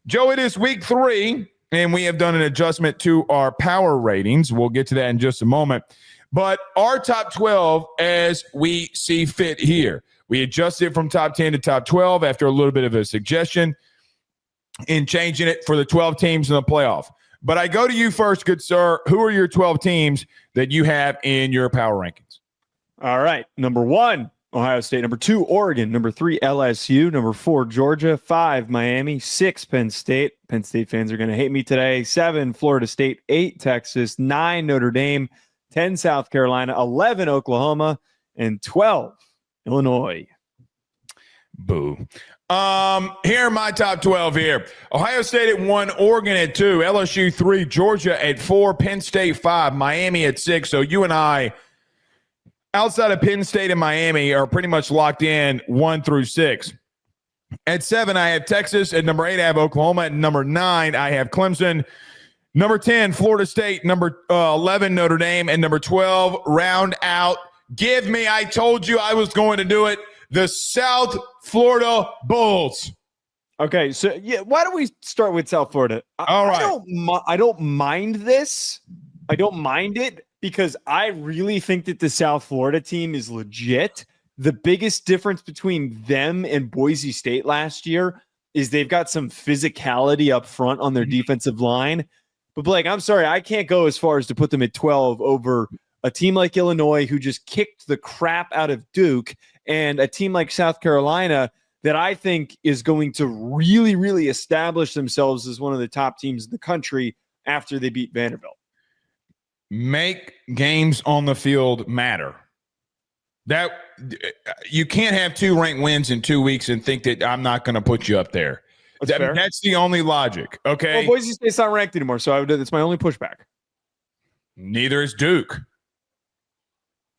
Joe, it is week 3, and we have done an adjustment to our power ratings. We'll get to that in just a moment. But our top 12 as we see fit here. We adjusted from top 10 to top 12 after a little bit of a suggestion in changing it for the 12 teams in the playoff. But I go to you first, good sir. Who are your 12 teams that you have in your power rankings? All right. Number 1, Ohio State. Number 2, Oregon. Number 3, LSU. Number 4, Georgia. 5, Miami. 6, Penn State. Penn State fans are going to hate me today. 7, Florida State. 8, Texas. 9, Notre Dame. 10, South Carolina. 11, Oklahoma. And 12, Illinois. Boo. Here are my top 12 here. Ohio State at 1, Oregon at 2, LSU 3, Georgia at 4, Penn State 5, Miami at 6. So you and I, outside of Penn State and Miami, are pretty much locked in 1 through 6. At 7, I have Texas. At number 8, I have Oklahoma. At number 9, I have Clemson. Number 10, Florida State. Number 11, Notre Dame. And number 12, round out. Give me, I told you I was going to do it, the South Florida Bulls. Okay, so why don't we start with South Florida? All right. I don't mind this. I don't mind it because I really think that the South Florida team is legit. The biggest difference between them and Boise State last year is they've got some physicality up front on their defensive line. But Blake, I'm sorry, I can't go as far as to put them at 12 over a team like Illinois who just kicked the crap out of Duke, and a team like South Carolina that I think is going to really, really establish themselves as one of the top teams in the country after they beat Vanderbilt. Make games on the field matter. That you can't have 2 ranked wins in 2 weeks and think that I'm not going to put you up there. That's the only logic. Okay. Well, Boise State's not ranked anymore, so that's my only pushback. Neither is Duke.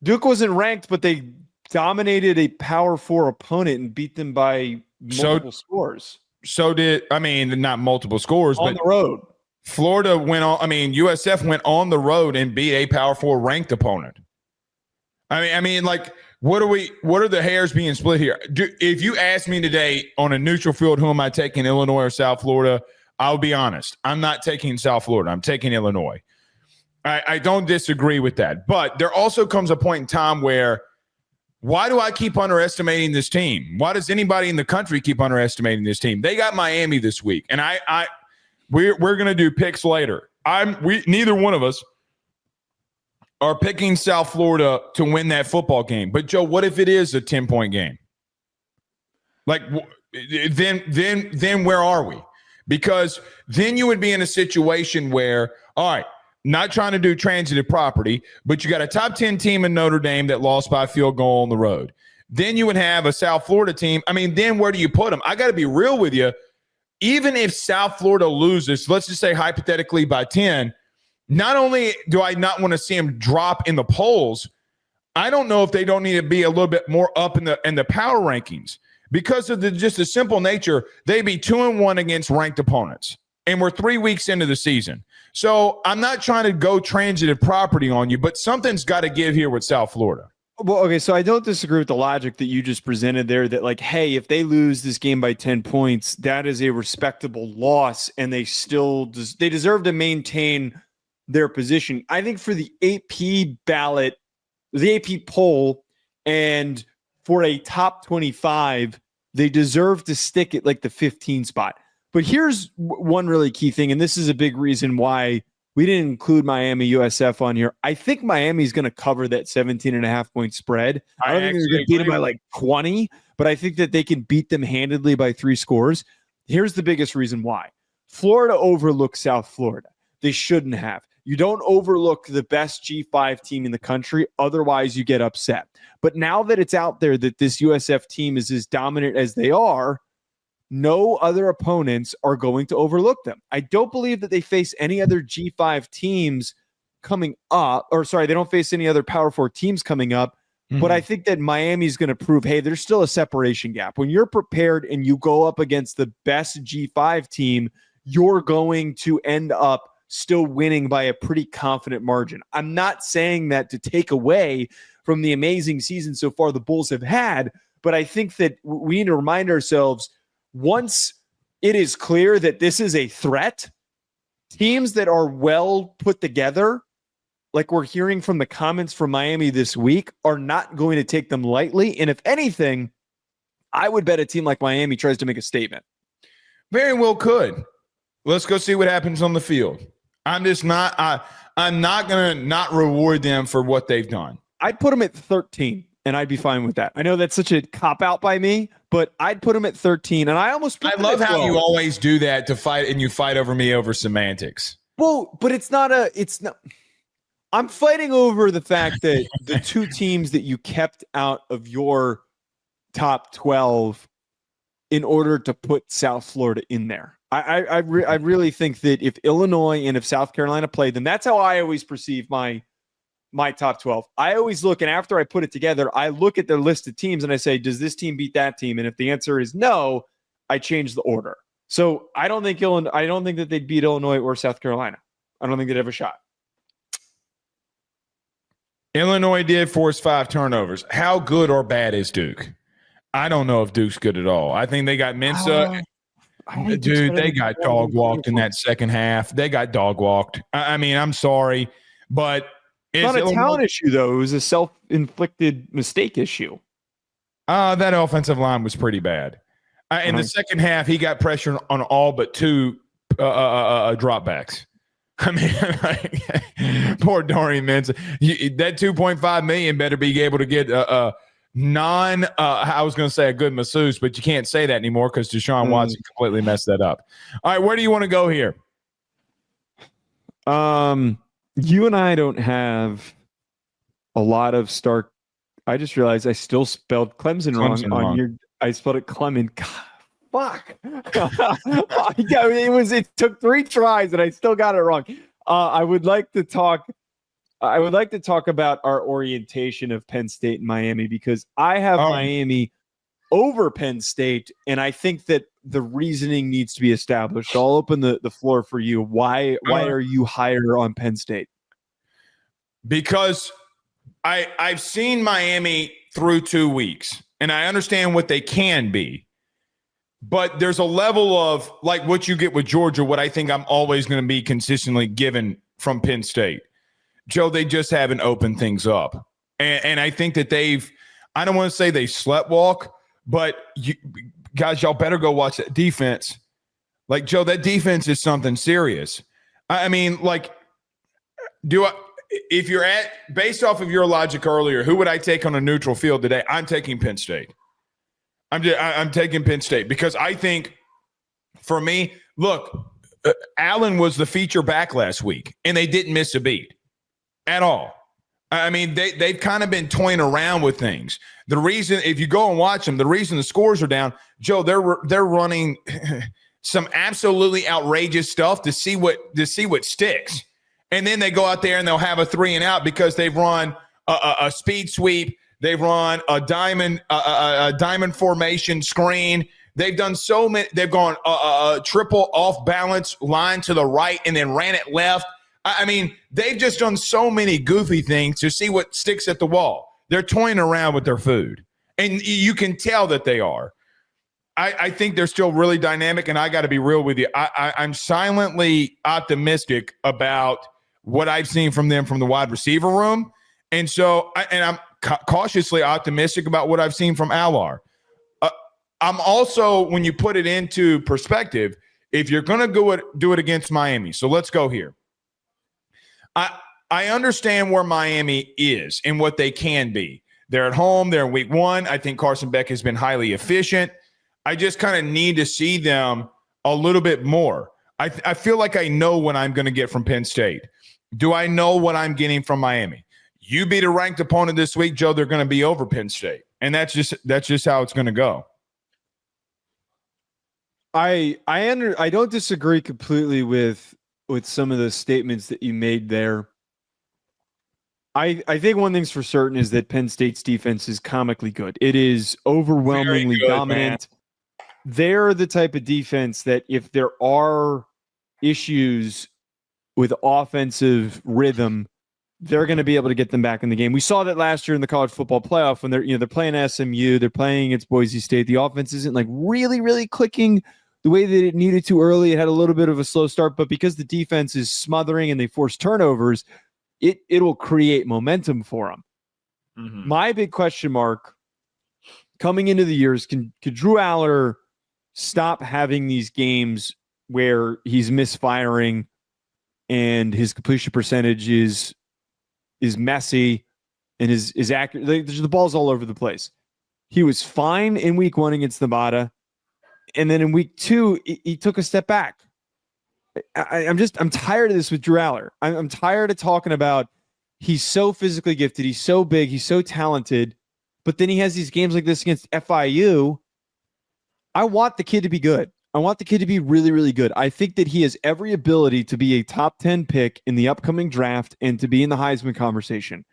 Duke wasn't ranked, but they dominated a Power 4 opponent and beat them by multiple scores. So not multiple scores, on but the road. Florida USF went on the road and beat a Power 4 ranked opponent. What are the hairs being split here? If you ask me today on a neutral field, who am I taking, Illinois or South Florida? I'll be honest. I'm not taking South Florida. I'm taking Illinois. I don't disagree with that. But there also comes a point in time where, why do I keep underestimating this team? Why does anybody in the country keep underestimating this team? They got Miami this week, and we're going to do picks later. Neither one of us are picking South Florida to win that football game. But Joe, what if it is a 10-point game? Then where are we? Because then you would be in a situation where, all right, not trying to do transitive property, but you got a top 10 team in Notre Dame that lost by a field goal on the road. Then you would have a South Florida team. Then where do you put them? I got to be real with you. Even if South Florida loses, let's just say hypothetically by 10, not only do I not want to see them drop in the polls, I don't know if they don't need to be a little bit more up in the power rankings because of just the simple nature. They'd be 2-1 against ranked opponents, and we're 3 weeks into the season. So I'm not trying to go transitive property on you, but something's got to give here with South Florida. Well, okay, so I don't disagree with the logic that you just presented there that, hey, if they lose this game by 10 points, that is a respectable loss, and they deserve to maintain their position. I think for the AP ballot, the AP poll, and for a top 25, they deserve to stick at the 15 spot. But here's one really key thing, and this is a big reason why we didn't include Miami USF on here. I think Miami's going to cover that 17.5-point spread. I don't think they're going to beat them by 20, but I think that they can beat them handedly by 3 scores. Here's the biggest reason why. Florida overlooked South Florida. They shouldn't have. You don't overlook the best G5 team in the country. Otherwise, you get upset. But now that it's out there that this USF team is as dominant as they are, no other opponents are going to overlook them. I don't believe that they face any other G5 teams coming up, they don't face any other Power 4 teams coming up. Mm-hmm. But I think that Miami's going to prove, hey, there's still a separation gap. When you're prepared and you go up against the best G5 team, you're going to end up still winning by a pretty confident margin. I'm not saying that to take away from the amazing season so far the Bulls have had, but I think that we need to remind ourselves, once it is clear that this is a threat. Teams that are well put together, like we're hearing from the comments from Miami this week, are not going to take them lightly. And if anything, I would bet a team like Miami tries to make a statement. Very well could. Let's go see what happens on the field. I'm not going to not reward them for what they've done. I'd put them at 13, and I'd be fine with that. I know that's such a cop-out by me, but I'd put them at 13, and I almost put I them love at how 12. you always do that to fight, and you fight over me over semantics. Well, but it's not. I'm fighting over the fact that the two teams that you kept out of your top 12 in order to put South Florida in there. I really think that if Illinois and if South Carolina played them, that's how I always perceive my top 12. I always look, and after I put it together, I look at their list of teams and I say, does this team beat that team? And if the answer is no, I change the order. So I don't think that they'd beat Illinois or South Carolina. I don't think they'd have a shot. Illinois did force 5 turnovers. How good or bad is Duke? I don't know if Duke's good at all. I think they got Mensa. Dude, they got dog walked in that second half. They got dog walked. I mean, I'm sorry, but it's not a talent issue, though. It was a self-inflicted mistake issue. That offensive line was pretty bad. In the second half, he got pressure on all but 2 dropbacks. I mean, poor Dorian Mensa. That $2.5 million better be able to get I was going to say a good masseuse, but you can't say that anymore because Deshaun Watson completely messed that up. All right, where do you want to go here? You and I don't have a lot of Stark. I just realized I still spelled Clemson wrong on your. I spelled it Clement. God, fuck. It took 3 tries and I still got it wrong. I would like to talk about our orientation of Penn State and Miami because I have Miami over Penn State, and I think that the reasoning needs to be established. I'll open the floor for you. Why are you higher on Penn State? Because I've seen Miami through 2 weeks, and I understand what they can be. But there's a level of, like what you get with Georgia, what I think I'm always going to be consistently given from Penn State. Joe, they just haven't opened things up. And I think that I don't want to say they sleptwalk, but guys, y'all better go watch that defense. Like, Joe, that defense is something serious. I mean, like, if you're based off of your logic earlier, who would I take on a neutral field today? I'm taking Penn State. I'm taking Penn State because I think, for me, look, Allen was the feature back last week, and they didn't miss a beat at all. I mean, they've kind of been toying around with things. The reason, if you go and watch them, the reason the scores are down, Joe, they're running some absolutely outrageous stuff to see what sticks, and then they go out there and they'll have a 3 and out because they've run a speed sweep. They've run a diamond formation screen. They've done so many. They've gone a triple off balance line to the right and then ran it left. I mean, they've just done so many goofy things to see what sticks at the wall. They're toying around with their food, and you can tell that they are. I think they're still really dynamic, and I got to be real with you. I'm silently optimistic about what I've seen from them from the wide receiver room, and so I'm cautiously optimistic about what I've seen from Allar. I'm also, when you put it into perspective, if you're going to do it against Miami, so let's go here. I understand where Miami is and what they can be. They're at home. They're in week 1. I think Carson Beck has been highly efficient. I just kind of need to see them a little bit more. I feel like I know what I'm going to get from Penn State. Do I know what I'm getting from Miami? You beat a ranked opponent this week, Joe, they're going to be over Penn State. And that's just how it's going to go. I don't disagree completely with some of the statements that you made there. I think one thing's for certain is that Penn State's defense is comically good. It is overwhelmingly dominant. Man. They're the type of defense that if there are issues with offensive rhythm, they're going to be able to get them back in the game. We saw that last year in the college football playoff when they're playing SMU, they're playing against Boise State. The offense isn't like really, really clicking the way that it needed to early. It had a little bit of a slow start, but because the defense is smothering and they force turnovers, it'll create momentum for them. Mm-hmm. My big question mark coming into the year is, could Drew Aller stop having these games where he's misfiring and his completion percentage is messy and is accurate? The ball's all over the place. He was fine in week 1 against Nevada. And then in week 2, he took a step back. I'm tired of this with Drew Aller. I'm tired of talking about he's so physically gifted, he's so big, he's so talented, but then he has these games like this against FIU. I want the kid to be good. I want the kid to be really, really good. I think that he has every ability to be a top 10 pick in the upcoming draft and to be in the Heisman conversation.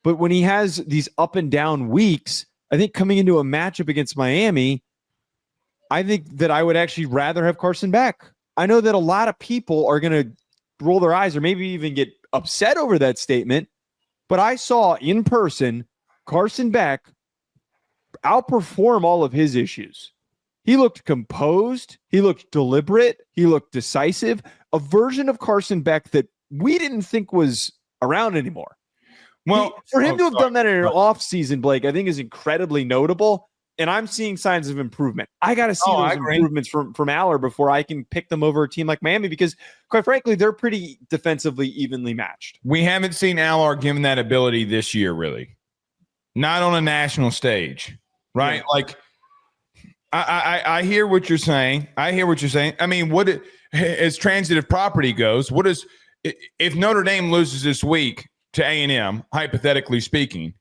But when he has these up and down weeks, I think coming into a matchup against Miami, I think that I would actually rather have Carson Beck. I know that a lot of people are going to roll their eyes or maybe even get upset over that statement, but I saw in person Carson Beck outperform all of his issues. He looked composed. He looked deliberate. He looked decisive. A version of Carson Beck that we didn't think was around anymore. Well, for him to have done that in an off season, Blake, I think is incredibly notable. And I'm seeing signs of improvement. I got to see those improvements from Aller before I can pick them over a team like Miami, because quite frankly, they're pretty defensively evenly matched. We haven't seen Aller given that ability this year, really. Not on a national stage, right? Yeah. Like, I hear what you're saying. I mean, as transitive property goes, if Notre Dame loses this week to A&M, hypothetically speaking,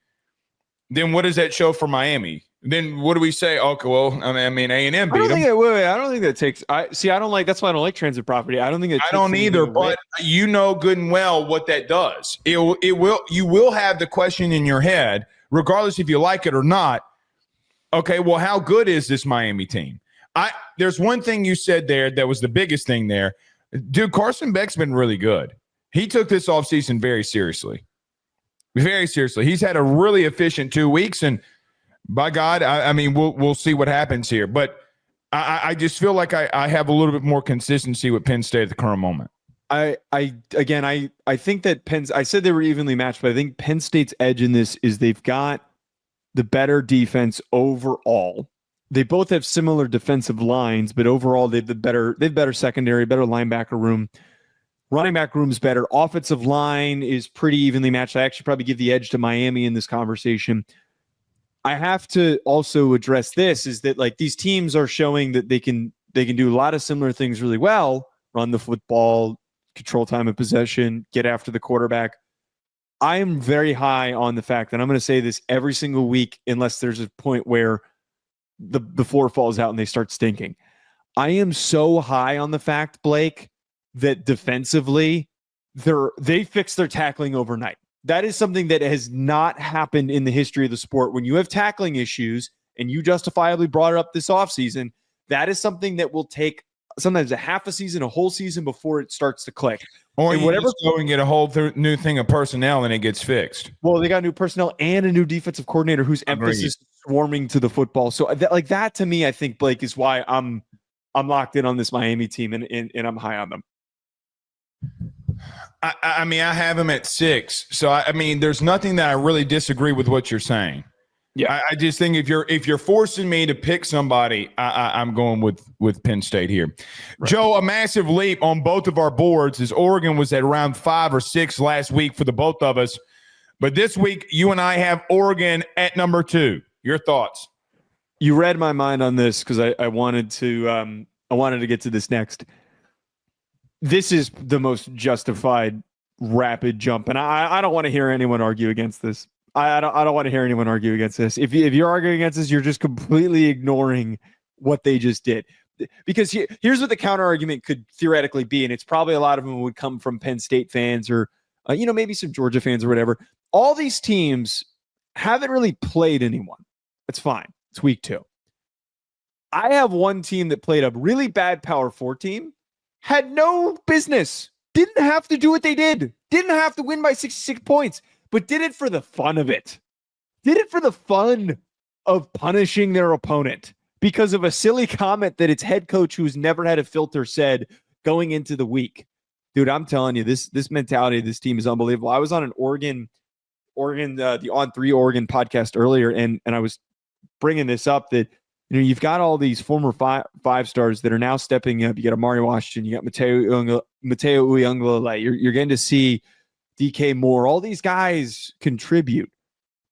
then what does that show for Miami? Then what do we say? Okay, well, I mean, A&M beat them. I don't think that takes. I don't like. That's why I don't like transit property. I don't think I don't either. But you know good and well what that does. You will have the question in your head, regardless if you like it or not. Okay, well, how good is this Miami team? There's one thing you said there that was the biggest thing there. Dude, Carson Beck's been really good. He took this offseason very seriously. Very seriously. He's had a really efficient 2 weeks, and by God, I mean, we'll see what happens here. But I just feel like I have a little bit more consistency with Penn State at the current moment. I think that I said they were evenly matched, but I think Penn State's edge in this is they've got the better defense overall. They both have similar defensive lines, but overall they've better secondary, better linebacker room. Running back room's better. Offensive line is pretty evenly matched. I actually probably give the edge to Miami in this conversation. I have to also address this, is that like these teams are showing that they can do a lot of similar things really well. Run the football, control time of possession, get after the quarterback. I am very high on the fact that I'm going to say this every single week, unless there's a point where the floor falls out and they start stinking. I am so high on the fact, Blake, that defensively they fix their tackling overnight. That is something that has not happened in the history of the sport. When you have tackling issues, and you justifiably brought it up this offseason, that is something that will take sometimes a half a season, a whole season before it starts to click. Or you just go and get a whole new thing of personnel and it gets fixed. Well, they got new personnel and a new defensive coordinator whose emphasis is swarming to the football. So that to me, I think, Blake, is why I'm locked in on this Miami team and I'm high on them. I mean, I have them at 6. So I mean, there's nothing that I really disagree with what you're saying. Yeah, I just think if you're forcing me to pick somebody, I'm going with Penn State here. Right. Joe, a massive leap on both of our boards as Oregon was at around 5 or 6 last week for the both of us. But this week, you and I have Oregon at number 2. Your thoughts? You read my mind on this because I wanted to get to this next. This is the most justified rapid jump, and I don't want to hear anyone argue against this. I don't want to hear anyone argue against this. If you're arguing against this, you're just completely ignoring what they just did. Because here's what the counter argument could theoretically be, and it's probably a lot of them would come from Penn State fans or maybe some Georgia fans or whatever. All these teams haven't really played anyone. That's fine. It's week 2. I have one team that played a really bad Power 4 team, had no business, didn't have to do what they did, didn't have to win by 66 points, but did it for the fun of it. Did it for the fun of punishing their opponent. because of a silly comment that its head coach, who's never had a filter, said going into the week. Dude, I'm telling you, this mentality of this team is unbelievable. I was on an Oregon, the On 3 Oregon podcast earlier, and I was bringing this up that you've got all these former five stars that are now stepping up. You got Amari Washington, you got Mateo Uiagalelei. You're getting to see DK Moore. All these guys contribute.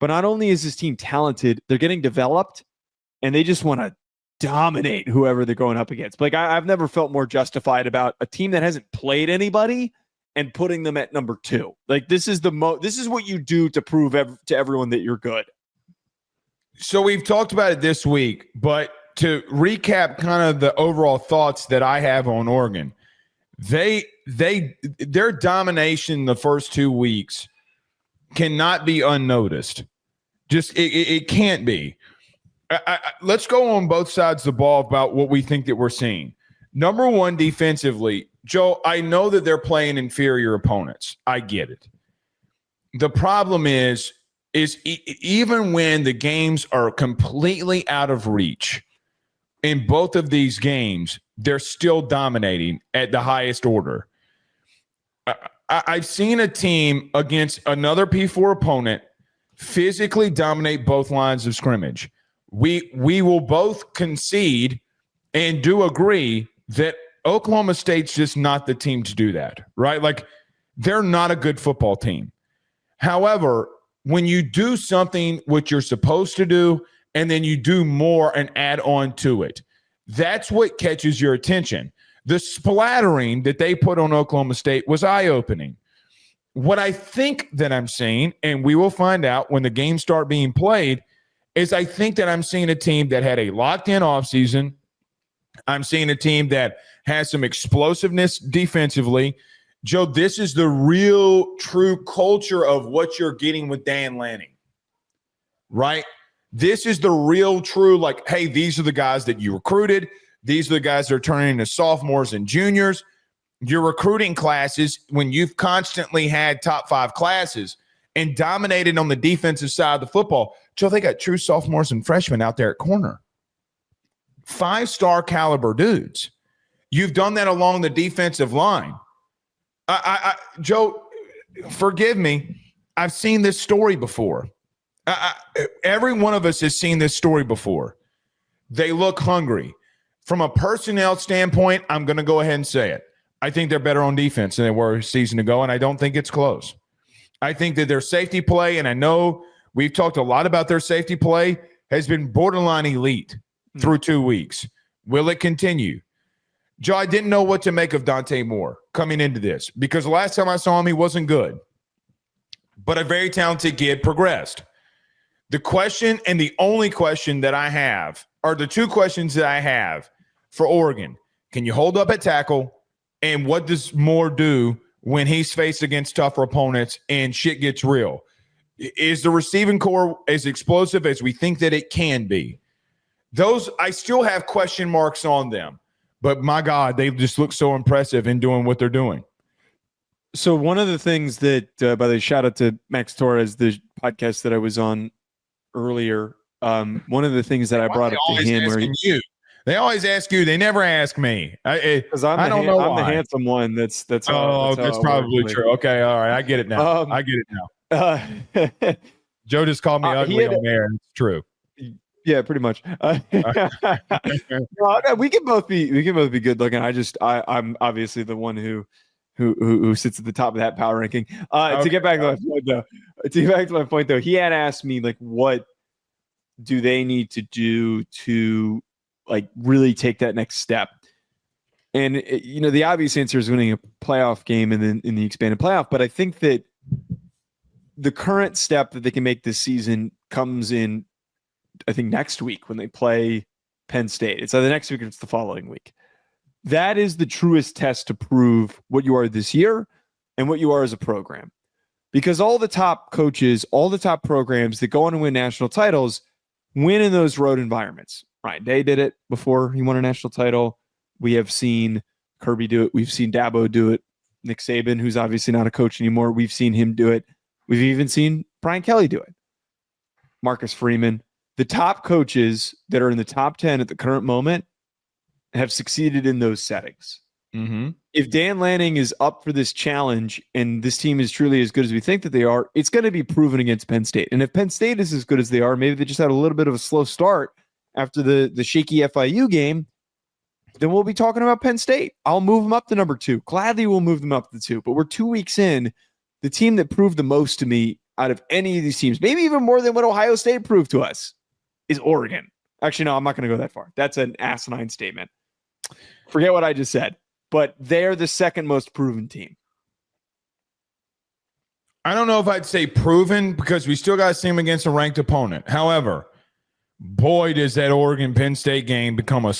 But not only is this team talented, they're getting developed, and they just want to dominate whoever they're going up against. Like I've never felt more justified about a team that hasn't played anybody and putting them at number 2. Like this is what you do to prove to everyone that you're good. So we've talked about it this week, but to recap kind of the overall thoughts that I have on Oregon, their domination the first 2 weeks cannot be unnoticed. Just it can't be. Let's go on both sides of the ball about what we think that we're seeing. Number one, defensively, Joe, I know that they're playing inferior opponents. I get it. The problem is even when the games are completely out of reach, in both of these games, they're still dominating at the highest order. I've seen a team against another P4 opponent physically dominate both lines of scrimmage. We will both concede and do agree that Oklahoma State's just not the team to do that, right? Like, they're not a good football team. However, when you do something what you're supposed to do and then you do more and add on to it, that's what catches your attention. The splattering that they put on Oklahoma State was eye-opening. What I think that I'm seeing, and we will find out when the games start being played, is I think that I'm seeing a team that had a locked-in offseason. I'm seeing a team that has some explosiveness defensively. Joe, this is the real, true culture of what you're getting with Dan Lanning, right? This is the real, true, like, hey, these are the guys that you recruited. These are the guys that are turning into sophomores and juniors. Your recruiting classes, when you've constantly had top 5 classes and dominated on the defensive side of the football, Joe, they got true sophomores and freshmen out there at corner. 5-star caliber dudes. You've done that along the defensive line. Joe, forgive me. I've seen this story before. Every one of us has seen this story before. They look hungry. From a personnel standpoint, I'm going to go ahead and say it. I think they're better on defense than they were a season ago, and I don't think it's close. I think that their safety play, and I know we've talked a lot about their safety play, has been borderline elite through 2 weeks. Will it continue? Joe, I didn't know what to make of Dante Moore coming into this because the last time I saw him, he wasn't good. But a very talented kid progressed. The question and the only question that I have are the 2 questions that I have for Oregon. Can you hold up at tackle? And what does Moore do when he's faced against tougher opponents and shit gets real? Is the receiving core as explosive as we think that it can be? Those, I still have question marks on them. But my God, they just look so impressive in doing what they're doing. So one of the things that, by the way, shout out to Max Torres, the podcast that I was on earlier. One of the things that I brought up to him, they always ask you. They never ask me. Because I'm the handsome one. That's probably true. Okay, all right, I get it now. Joe just called me ugly on air. It's true. Yeah, pretty much. No, we can both be good looking. I'm obviously the one who sits at the top of that power ranking. To get back to my point though, he had asked me like, what do they need to do to like really take that next step? And the obvious answer is winning a playoff game and then in the expanded playoff. But I think that the current step that they can make this season comes in, I think, next week when they play Penn State. It's either next week or it's the following week. That is the truest test to prove what you are this year and what you are as a program. Because all the top coaches, all the top programs that go on to win national titles win in those road environments. Ryan Day did it before he won a national title. We have seen Kirby do it. We've seen Dabo do it. Nick Saban, who's obviously not a coach anymore, we've seen him do it. We've even seen Brian Kelly do it. Marcus Freeman. the top coaches that are in the top 10 at the current moment have succeeded in those settings. Mm-hmm. If Dan Lanning is up for this challenge and this team is truly as good as we think that they are, it's going to be proven against Penn State. And if Penn State is as good as they are, maybe they just had a little bit of a slow start after the shaky FIU game, then we'll be talking about Penn State. I'll move them up to number 2. Gladly we'll move them up to 2. But we're 2 weeks in. The team that proved the most to me out of any of these teams, maybe even more than what Ohio State proved to us, is Oregon. Actually, no, I'm not going to go that far. That's an asinine statement. Forget what I just said. But they're the second most proven team. I don't know if I'd say proven because we still got to see them against a ranked opponent. However, boy, does that Oregon-Penn State game become an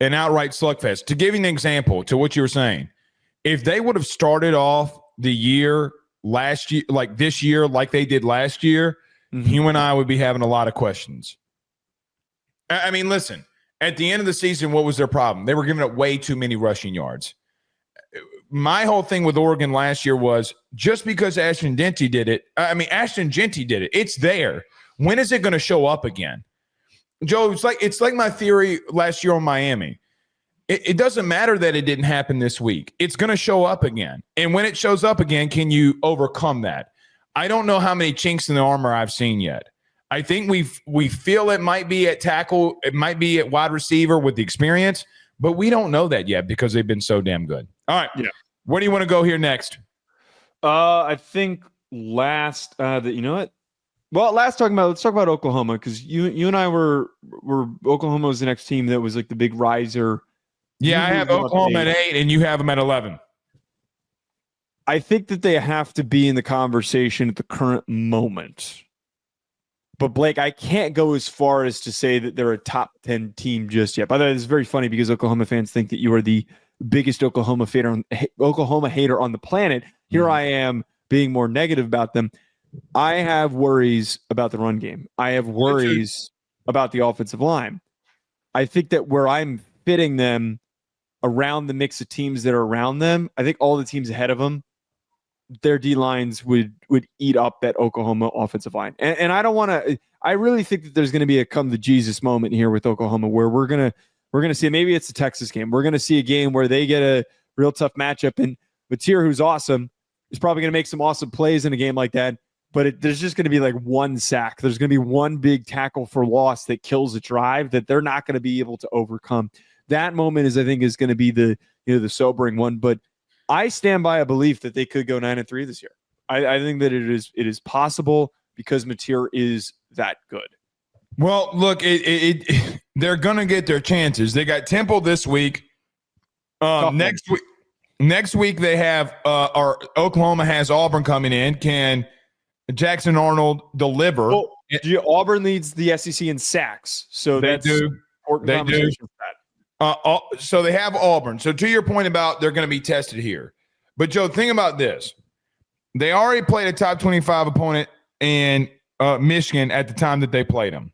outright slugfest. To give you an example to what you were saying, if they would have started off the year last year, like this year, like they did last year, you and I would be having a lot of questions. I mean, listen. At the end of the season, what was their problem? They were giving up way too many rushing yards. My whole thing with Oregon last year was just because Ashton Jeanty did it. It's there. When is it going to show up again? Joe, it's like my theory last year on Miami. It doesn't matter that it didn't happen this week. It's going to show up again. And when it shows up again, can you overcome that? I don't know how many chinks in the armor I've seen yet. I think we feel it might be at tackle, it might be at wide receiver with the experience, but we don't know that yet because they've been so damn good. All right. Yeah. Where do you want to go here next? I think last you know what? Well, let's talk about Oklahoma, because you and I were Oklahoma was the next team that was like the big riser. Yeah, I have Oklahoma at 8 and you have them at 11. I think that they have to be in the conversation at the current moment. But Blake, I can't go as far as to say that they're a top 10 team just yet. By the way, it's very funny because Oklahoma fans think that you are the biggest Oklahoma hater on the planet. Here I am being more negative about them. I have worries about the run game. I have worries about the offensive line. I think that where I'm fitting them around the mix of teams that are around them, I think all the teams ahead of them, their D lines would eat up that Oklahoma offensive line. And I don't want to, I really think that there's going to be a come to Jesus moment here with Oklahoma where we're going to see, maybe it's the Texas game. We're going to see a game where they get a real tough matchup, and Mateer, who's awesome, is probably going to make some awesome plays in a game like that. But there's just going to be like one sack. There's going to be one big tackle for loss that kills a drive that they're not going to be able to overcome. That moment is going to be the sobering one. But I stand by a belief that they could go 9-3 this year. I think that it is possible because Mateer is that good. Well, look, they're going to get their chances. They got Temple this week. Next week they have Oklahoma has Auburn coming in. Can Jackson Arnold deliver? Well, Auburn leads the SEC in sacks, so they do. They do. So they have Auburn. So to your point about they're going to be tested here. But, Joe, think about this. They already played a top 25 opponent in Michigan at the time that they played them.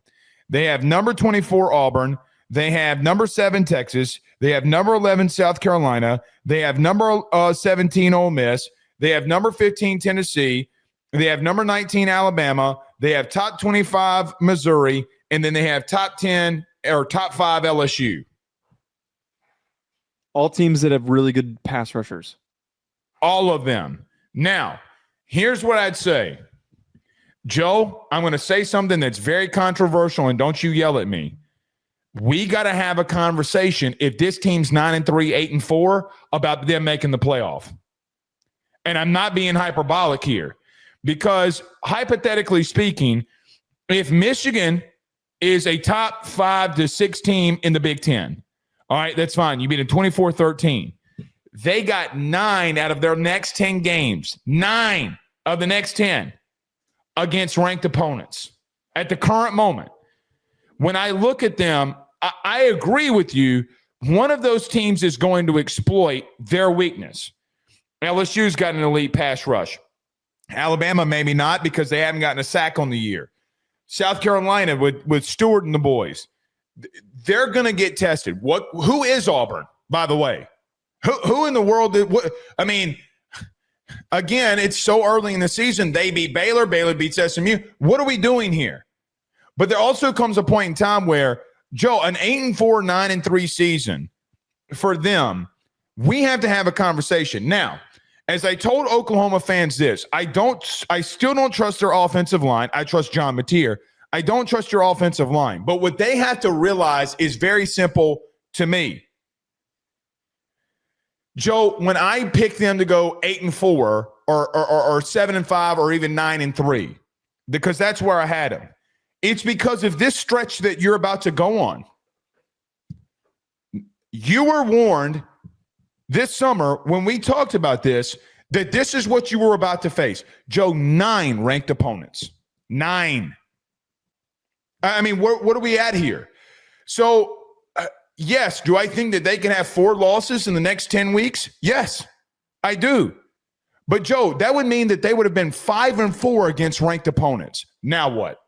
They have number 24 Auburn. They have number 7 Texas. They have number 11 South Carolina. They have number 17 Ole Miss. They have number 15 Tennessee. They have number 19 Alabama. They have top 25 Missouri. And then they have top 10 or top 5 LSU. All teams that have really good pass rushers. All of them. Now, here's what I'd say. Joe, I'm going to say something that's very controversial, and don't you yell at me. We got to have a conversation if this team's 9-3, 8-4 about them making the playoff. And I'm not being hyperbolic here because hypothetically speaking, if Michigan is a top 5 to 6 team in the Big Ten, all right, that's fine. You beat them 24-13. They got 9 out of their next 10 games. 9 of the next 10 against ranked opponents at the current moment. When I look at them, I agree with you. One of those teams is going to exploit their weakness. LSU's got an elite pass rush. Alabama maybe not because they haven't gotten a sack on the year. South Carolina with Stewart and the boys. They're going to get tested. Who is Auburn, by the way? Who in the world did what? I mean, again, it's so early in the season. They beat Baylor. Baylor beats SMU. What are we doing here? But there also comes a point in time where, Joe, an 8-4, 9-3 season for them, we have to have a conversation. Now, as I told Oklahoma fans this, I still don't trust their offensive line. I trust John Mateer. I don't trust your offensive line. But what they have to realize is very simple to me. Joe, when I pick them to go 8-4 or 7-5 or even 9-3, because that's where I had them, it's because of this stretch that you're about to go on. You were warned this summer when we talked about this, that this is what you were about to face. Joe, 9 ranked opponents. 9. I mean, what are we at here? So, yes, do I think that they can have 4 losses in the next 10 weeks? Yes, I do. But, Joe, that would mean that they would have been 5-4 against ranked opponents. Now what?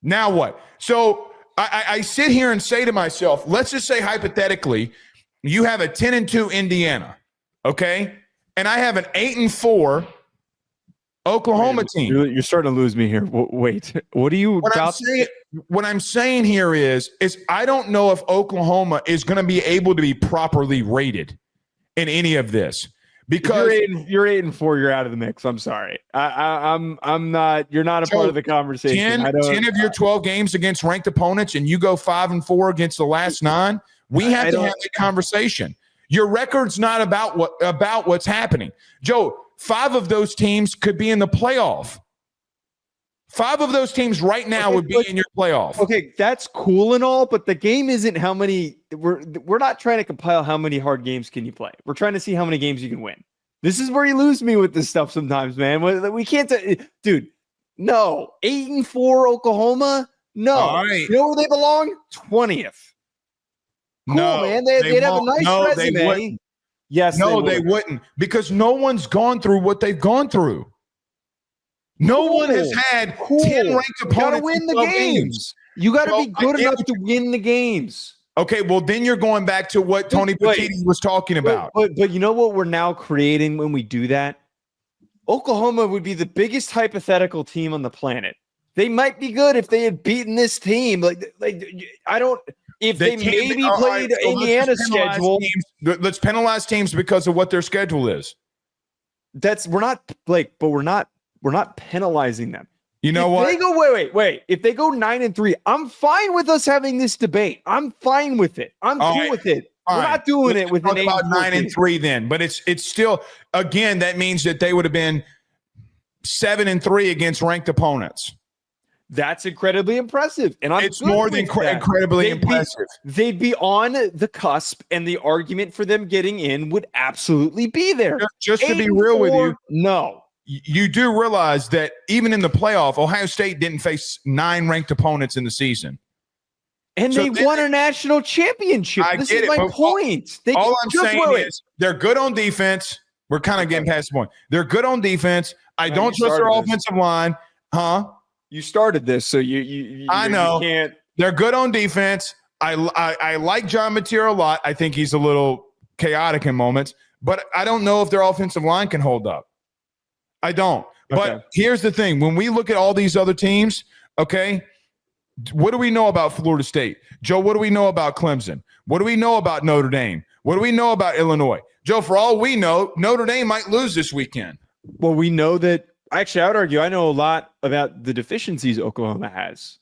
Now what? So I sit here and say to myself, let's just say hypothetically, you have a 10-2 Indiana, okay? And I have an 8-4 Oklahoma team. You're starting to lose me here. Wait, what are you about? What I'm saying here is I don't know if Oklahoma is going to be able to be properly rated in any of this. Because you're 8-4, you're out of the mix. I'm sorry. I'm not. You're not a part of the conversation. 10 of your 12 games against ranked opponents, and you go 5-4 against the last 9. We have to have the conversation. Your record's not about what's happening, Joe. 5 of those teams could be in the playoff. 5 of those teams right now would be in your playoff. Okay, that's cool and all, but the game isn't how many. We're not trying to compile how many hard games can you play. We're trying to see how many games you can win. This is where you lose me with this stuff sometimes, man. We can't, dude. No, 8-4 Oklahoma. No, right. You know where they belong? 20th. Cool, no, man. They'd have a nice resume. Yes, no, they wouldn't, because no one's gone through what they've gone through. No one has had 10 ranked opponents. You got to win the games. You got to be good enough to win the games. Okay, well, then you're going back to what Tony Petitti was talking about. But you know what we're now creating when we do that? Oklahoma would be the biggest hypothetical team on the planet. They might be good if they had beaten this team. Like I don't. If they maybe played Indiana's schedule, let's penalize teams because of what their schedule is. We're not penalizing them. You know what? They go wait. If they go 9-3, I'm fine with us having this debate. I'm fine with it. I'm cool with it. We're not doing it with an 9-3 then, but it's still, again, that means that they would have been 7-3 against ranked opponents. That's incredibly impressive, and it's more than incredibly impressive. They'd be on the cusp, and the argument for them getting in would absolutely be there. Just to be real with you, no. You do realize that even in the playoff, Ohio State didn't face 9 ranked opponents in the season. And they won a national championship. This is my point. All I'm saying is they're good on defense. We're kind of getting past the point. They're good on defense. I don't trust their offensive line. Huh? You started this, so you I know. You can't. They're good on defense. I like John Mateer a lot. I think he's a little chaotic in moments, but I don't know if their offensive line can hold up. I don't. But here's the thing. When we look at all these other teams, okay, what do we know about Florida State? Joe, what do we know about Clemson? What do we know about Notre Dame? What do we know about Illinois? Joe, for all we know, Notre Dame might lose this weekend. Well, we know that. Actually, I would argue I know a lot about the deficiencies Oklahoma has.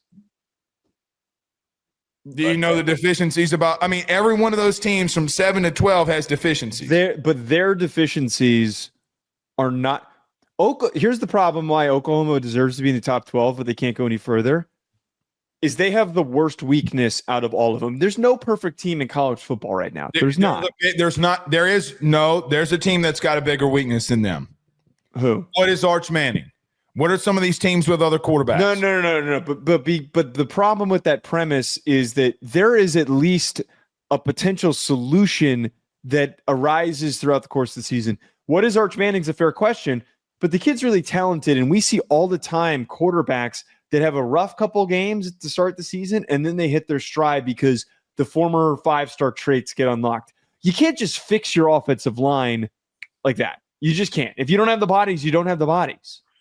Do you know the deficiencies about? I mean, every one of those teams from 7 to 12 has deficiencies. But their deficiencies are not. Here's the problem why Oklahoma deserves to be in the top 12, but they can't go any further, is they have the worst weakness out of all of them. There's no perfect team in college football right now. There's not. There's a team that's got a bigger weakness than them. Who? What is Arch Manning? What are some of these teams with other quarterbacks? No. But the problem with that premise is that there is at least a potential solution that arises throughout the course of the season. What is Arch Manning's a fair question, but the kid's really talented, and we see all the time quarterbacks that have a rough couple games to start the season, and then they hit their stride because the former 5-star traits get unlocked. You can't just fix your offensive line like that. You just can't. If you don't have the bodies, you don't have the bodies.